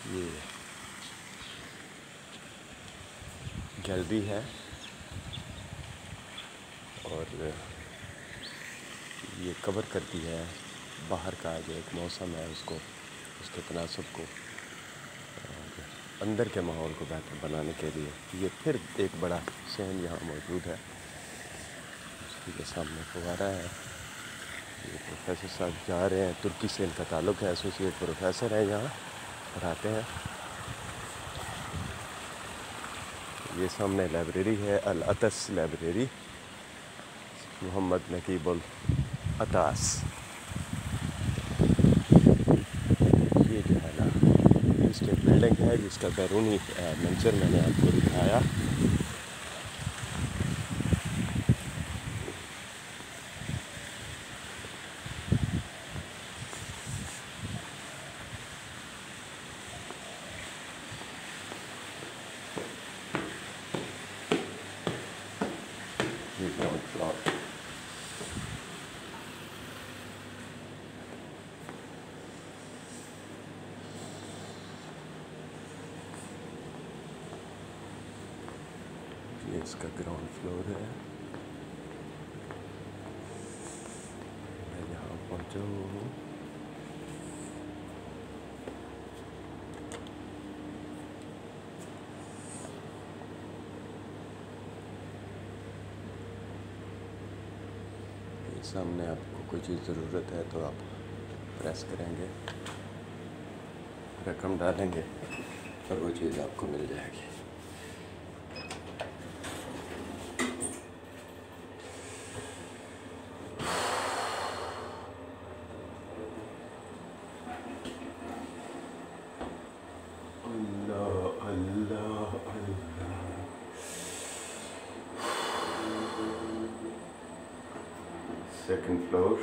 ये गैलरी है और ये कवर करती है बाहर का जो एक मौसम है उसको, उसके तनासब को और अंदर के माहौल को बेहतर बनाने के लिए। ये फिर एक बड़ा सहन यहाँ मौजूद है, उसके सामने फव्वारा है। ये प्रोफेसर साहब जा रहे हैं, तुर्की से इनका ताल्लुक़ है, एसोसिएट प्रोफेसर हैं, यहाँ पढ़ाते हैं। ये सामने लाइब्रेरी है, अल अतस लाइब्रेरी, मोहम्मद नकीबुल अतास। ये जो है ना स्टेट बिल्डिंग है जिसका बैरूनी मंजर मैंने आपको दिखाया। ये ग्राउंड फ्लोर, ये इसका ग्राउंड फ्लोर है। मैं यहाँ पहुँचा हूँ। सामने आपको कोई चीज़ ज़रूरत है तो आप प्रेस करेंगे, रकम डालेंगे और वो चीज़ आपको मिल जाएगी। अल्लाह अल्लाह अल्लाह। सेकंड फ्लोर,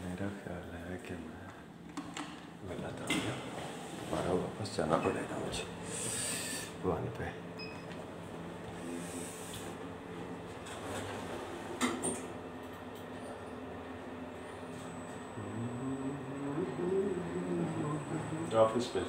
मेरा ख्याल है कि मैं गलत आ गया, दोबारा वापस जाना पड़ेगा मुझे वन पे। ऑफिस पे